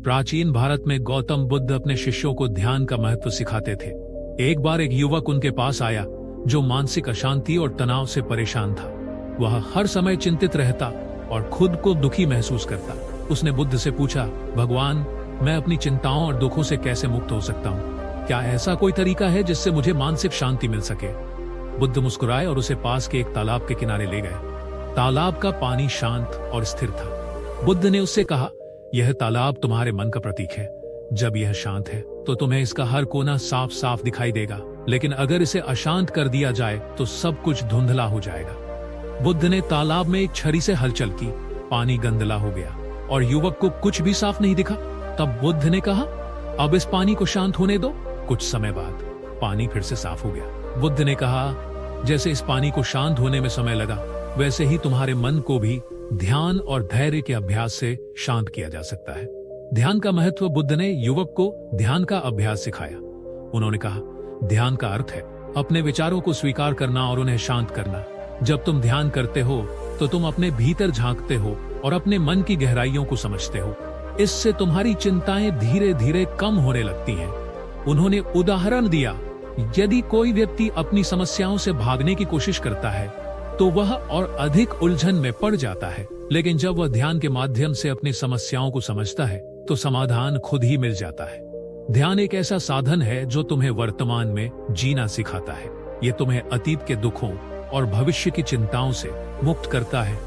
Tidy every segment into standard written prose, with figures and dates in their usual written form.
प्राचीन भारत में गौतम बुद्ध अपने शिष्यों को ध्यान का महत्व सिखाते थे। एक बार एक युवक उनके पास आया जो मानसिक अशांति और तनाव से परेशान था। वह हर समय चिंतित रहता और खुद को दुखी महसूस करता। उसने बुद्ध से पूछा, भगवान, मैं अपनी चिंताओं और दुखों से कैसे मुक्त हो सकता हूँ? क्या ऐसा कोई तरीका है जिससे मुझे मानसिक शांति मिल सके? बुद्ध मुस्कुराए और उसे पास के एक तालाब के किनारे ले गए। तालाब का पानी शांत और स्थिर था। बुद्ध ने उससे कहा, यह तालाब तुम्हारे मन का प्रतीक है। जब यह शांत है तो तुम्हें इसका हर कोना साफ साफ दिखाई देगा, लेकिन अगर इसे अशांत कर दिया जाए तो सब कुछ धुंधला हो जाएगा। बुद्ध ने तालाब में एक छड़ी से हलचल की। पानी गंदला हो गया और युवक को कुछ भी साफ नहीं दिखा। तब बुद्ध ने कहा, अब इस पानी को शांत होने दो। कुछ समय बाद पानी फिर से साफ हो गया। बुद्ध ने कहा, जैसे इस पानी को शांत होने में समय लगा, वैसे ही तुम्हारे मन को भी ध्यान और धैर्य के अभ्यास से शांत किया जा सकता है। ध्यान का महत्व बुद्ध ने युवक को ध्यान का अभ्यास सिखाया। उन्होंने कहा, ध्यान का अर्थ है अपने विचारों को स्वीकार करना और उन्हें शांत करना। जब तुम ध्यान करते हो तो तुम अपने भीतर झांकते हो और अपने मन की गहराइयों को समझते हो। इससे तुम्हारी चिंताएं धीरे धीरे कम होने लगती हैं। उन्होंने उदाहरण दिया, यदि कोई व्यक्ति अपनी समस्याओं से भागने की कोशिश करता है तो वह और अधिक उलझन में पड़ जाता है, लेकिन जब वह ध्यान के माध्यम से अपनी समस्याओं को समझता है तो समाधान खुद ही मिल जाता है। ध्यान एक ऐसा साधन है जो तुम्हें वर्तमान में जीना सिखाता है। ये तुम्हें अतीत के दुखों और भविष्य की चिंताओं से मुक्त करता है।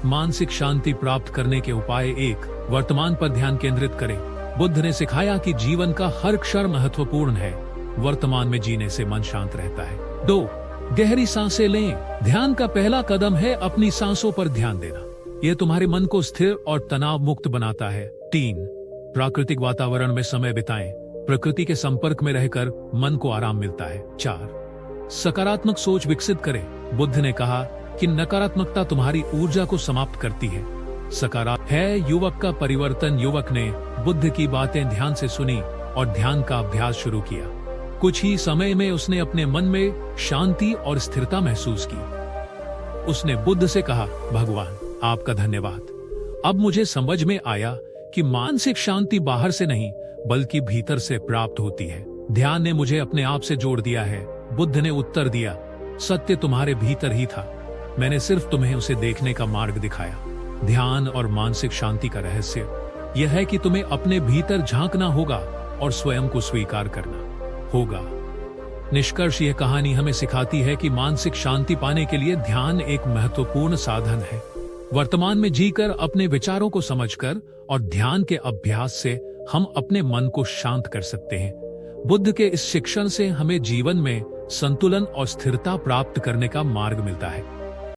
मानसिक शांति प्राप्त करने के उपाय 1, वर्तमान पर ध्यान केंद्रित करें। बुद्ध ने सिखाया कि जीवन का हर क्षण महत्वपूर्ण है। वर्तमान में जीने से मन शांत रहता है। 2, गहरी सांसें लें। ध्यान का पहला कदम है अपनी सांसों पर ध्यान देना। यह तुम्हारे मन को स्थिर और तनाव मुक्त बनाता है। 3, प्राकृतिक वातावरण में समय बिताएं। प्रकृति के संपर्क में रहकर मन को आराम मिलता है। 4, सकारात्मक सोच विकसित करें। बुद्ध ने कहा कि नकारात्मकता तुम्हारी ऊर्जा को समाप्त करती है। सकारात्मक है युवक का परिवर्तन। युवक ने बुद्ध की बातें ध्यान से सुनी और ध्यान का अभ्यास शुरू किया। कुछ ही समय में उसने अपने मन में शांति और स्थिरता महसूस की। उसने बुद्ध से कहा, भगवान, आपका धन्यवाद। अब मुझे समझ में आया कि मानसिक शांति बाहर से नहीं बल्कि भीतर से प्राप्त होती है। ध्यान ने मुझे अपने आप से जोड़ दिया है। बुद्ध ने उत्तर दिया, सत्य तुम्हारे भीतर ही था, मैंने सिर्फ तुम्हें उसे देखने का मार्ग दिखाया। ध्यान और मानसिक शांति का रहस्य यह है कि तुम्हें अपने भीतर झांकना होगा और स्वयं को स्वीकार करना होगा। निष्कर्ष, यह कहानी हमें सिखाती है कि मानसिक शांति पाने के लिए ध्यान एक महत्वपूर्ण साधन है। वर्तमान में जीकर अपने विचारों को समझकर और ध्यान के अभ्यास से हम अपने मन को शांत कर सकते हैं। बुद्ध के इस शिक्षण से हमें जीवन में संतुलन और स्थिरता प्राप्त करने का मार्ग मिलता है।